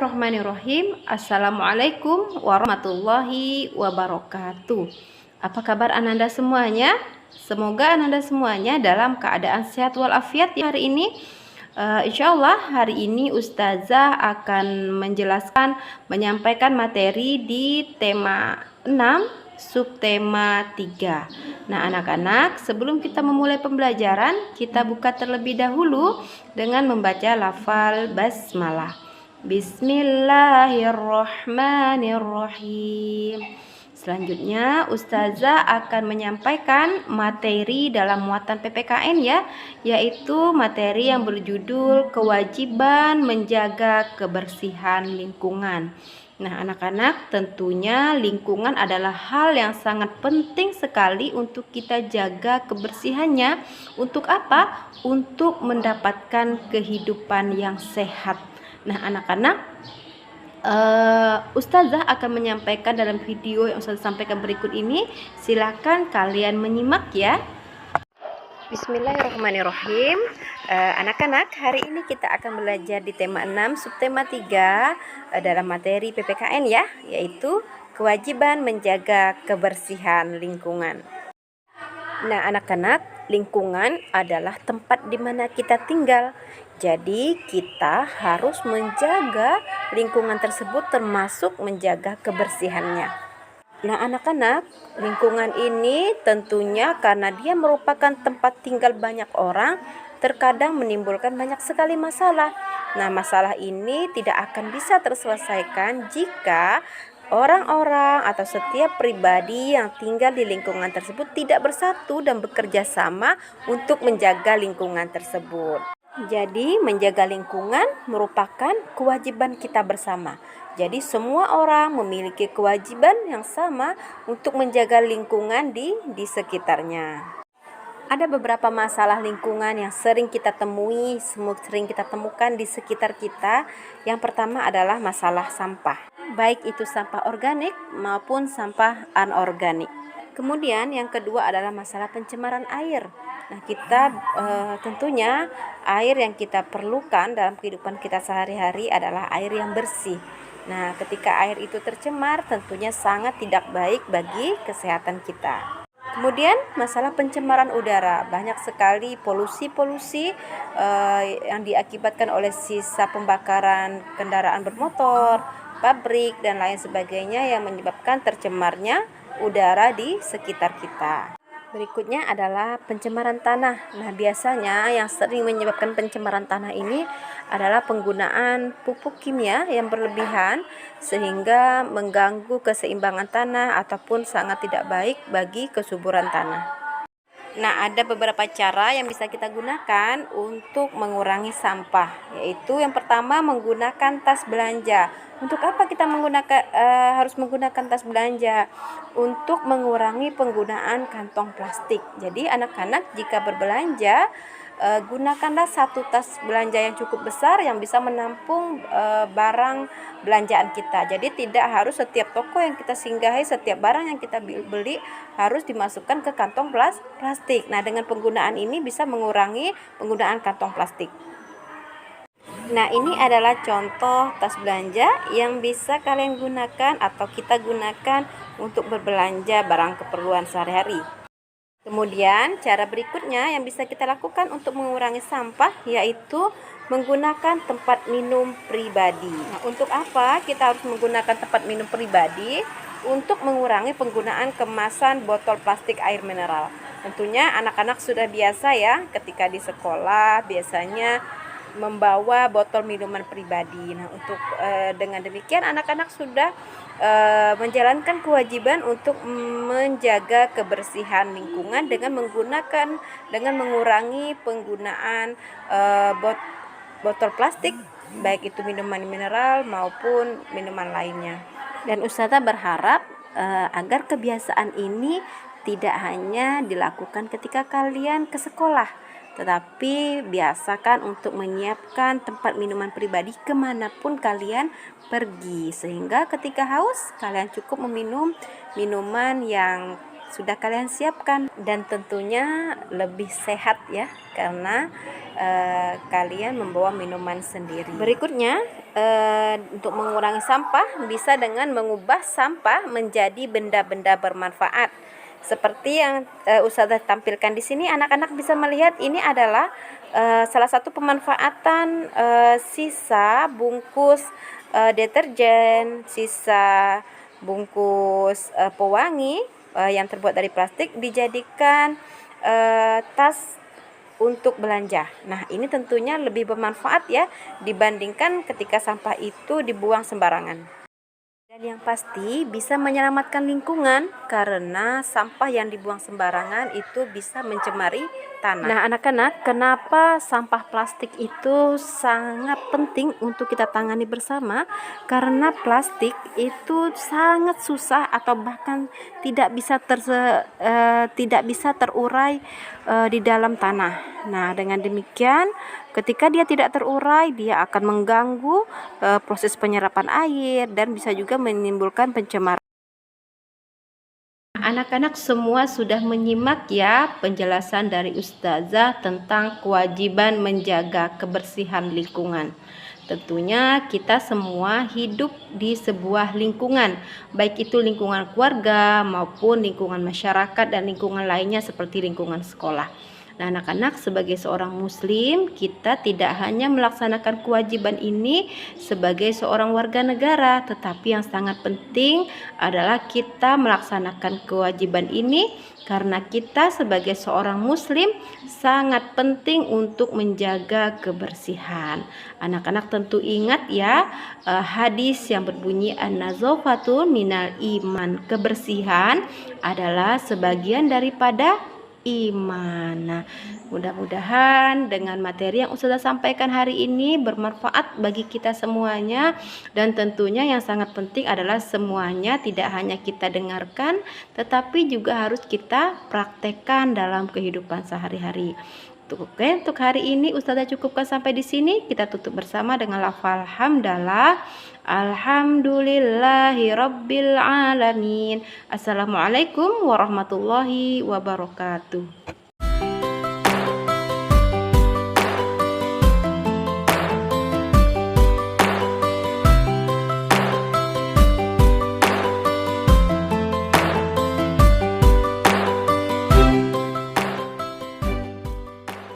Bismillahirrahmanirrahim. Assalamualaikum warahmatullahi wabarakatuh. Apa kabar Ananda semuanya? Semoga Ananda semuanya dalam keadaan sehat walafiat hari ini. Insya Allah hari ini Ustazah akan menyampaikan materi di tema 6 subtema 3. Nah anak-anak, sebelum kita memulai pembelajaran, kita buka terlebih dahulu dengan membaca lafal basmalah. Bismillahirrahmanirrahim. Selanjutnya Ustazah akan menyampaikan materi dalam muatan PPKN ya, yaitu materi yang berjudul kewajiban menjaga kebersihan lingkungan. Nah anak-anak, tentunya lingkungan adalah hal yang sangat penting sekali untuk kita jaga kebersihannya. Untuk apa? Untuk mendapatkan kehidupan yang sehat. Nah anak-anak, Ustazah akan menyampaikan dalam video yang Ustazah sampaikan berikut ini. Silakan kalian menyimak ya. Bismillahirrahmanirrahim. Anak-anak, hari ini kita akan belajar di tema 6 subtema 3 dalam materi PPKN ya, yaitu kewajiban menjaga kebersihan lingkungan. Nah anak-anak, lingkungan adalah tempat di mana kita tinggal. Jadi kita harus menjaga lingkungan tersebut, termasuk menjaga kebersihannya. Nah anak-anak, lingkungan ini tentunya karena dia merupakan tempat tinggal banyak orang, terkadang menimbulkan banyak sekali masalah. Nah masalah ini tidak akan bisa terselesaikan jika orang-orang atau setiap pribadi yang tinggal di lingkungan tersebut tidak bersatu dan bekerja sama untuk menjaga lingkungan tersebut. Jadi menjaga lingkungan merupakan kewajiban kita bersama. Jadi semua orang memiliki kewajiban yang sama untuk menjaga lingkungan di sekitarnya. Ada beberapa masalah lingkungan yang sering kita temui, sering kita temukan di sekitar kita. Yang pertama adalah masalah sampah, baik itu sampah organik maupun sampah anorganik. Kemudian yang kedua adalah masalah pencemaran air. Nah kita tentunya air yang kita perlukan dalam kehidupan kita sehari-hari adalah air yang bersih. Nah ketika air itu tercemar tentunya sangat tidak baik bagi kesehatan kita. Kemudian masalah pencemaran udara, banyak sekali polusi-polusi yang diakibatkan oleh sisa pembakaran kendaraan bermotor, pabrik dan lain sebagainya yang menyebabkan tercemarnya udara di sekitar kita. Berikutnya adalah pencemaran tanah. Nah biasanya yang sering menyebabkan pencemaran tanah ini adalah penggunaan pupuk kimia yang berlebihan sehingga mengganggu keseimbangan tanah ataupun sangat tidak baik bagi kesuburan tanah. Nah ada beberapa cara yang bisa kita gunakan untuk mengurangi sampah, yaitu yang pertama menggunakan tas belanja. Untuk apa kita harus menggunakan tas belanja? Untuk mengurangi penggunaan kantong plastik. Jadi anak-anak jika berbelanja, gunakanlah satu tas belanja yang cukup besar yang bisa menampung barang belanjaan kita. Jadi tidak harus setiap toko yang kita singgahi, setiap barang yang kita beli harus dimasukkan ke kantong plastik. Nah dengan penggunaan ini bisa mengurangi penggunaan kantong plastik. Nah ini adalah contoh tas belanja yang bisa kalian gunakan atau kita gunakan untuk berbelanja barang keperluan sehari-hari. Kemudian cara berikutnya yang bisa kita lakukan untuk mengurangi sampah yaitu menggunakan tempat minum pribadi. Nah, untuk apa kita harus menggunakan tempat minum pribadi? Untuk mengurangi penggunaan kemasan botol plastik air mineral. Tentunya anak-anak sudah biasa ya ketika di sekolah biasanya membawa botol minuman pribadi. Nah, untuk dengan demikian anak-anak sudah menjalankan kewajiban untuk menjaga kebersihan lingkungan dengan mengurangi penggunaan botol plastik, baik itu minuman mineral maupun minuman lainnya. Dan Ustazah berharap agar kebiasaan ini tidak hanya dilakukan ketika kalian ke sekolah, tetapi biasakan untuk menyiapkan tempat minuman pribadi kemanapun kalian pergi, sehingga ketika haus kalian cukup meminum minuman yang sudah kalian siapkan. Dan tentunya lebih sehat ya, karena kalian membawa minuman sendiri. Berikutnya, untuk mengurangi sampah bisa dengan mengubah sampah menjadi benda-benda bermanfaat. Seperti yang Ustazah tampilkan di sini, anak-anak bisa melihat ini adalah salah satu pemanfaatan sisa bungkus deterjen, sisa bungkus pewangi yang terbuat dari plastik dijadikan tas untuk belanja. Nah, ini tentunya lebih bermanfaat ya dibandingkan ketika sampah itu dibuang sembarangan. Dan yang pasti bisa menyelamatkan lingkungan karena sampah yang dibuang sembarangan itu bisa mencemari tanah. Nah, anak-anak, kenapa sampah plastik itu sangat penting untuk kita tangani bersama? Karena plastik itu sangat susah atau bahkan tidak bisa terurai di dalam tanah. Nah, dengan demikian ketika dia tidak terurai, dia akan mengganggu proses penyerapan air dan bisa juga menimbulkan pencemaran. Anak-anak semua sudah menyimak ya penjelasan dari Ustazah tentang kewajiban menjaga kebersihan lingkungan. Tentunya kita semua hidup di sebuah lingkungan, baik itu lingkungan keluarga maupun lingkungan masyarakat dan lingkungan lainnya seperti lingkungan sekolah. Nah, anak-anak, sebagai seorang muslim, kita tidak hanya melaksanakan kewajiban ini sebagai seorang warga negara, tetapi yang sangat penting adalah kita melaksanakan kewajiban ini karena kita sebagai seorang muslim sangat penting untuk menjaga kebersihan. Anak-anak tentu ingat ya hadis yang berbunyi an-nazafatu minal iman. Kebersihan adalah sebagian daripada iman. Nah, mudah-mudahan dengan materi yang Ustazah sampaikan hari ini bermanfaat bagi kita semuanya, dan tentunya yang sangat penting adalah semuanya tidak hanya kita dengarkan tetapi juga harus kita praktekkan dalam kehidupan sehari-hari. Oke, untuk hari ini Ustazah cukupkan sampai di sini. Kita tutup bersama dengan lafal hamdalah. Alhamdulillahi rabbil alamin. Assalamualaikum warahmatullahi wabarakatuh.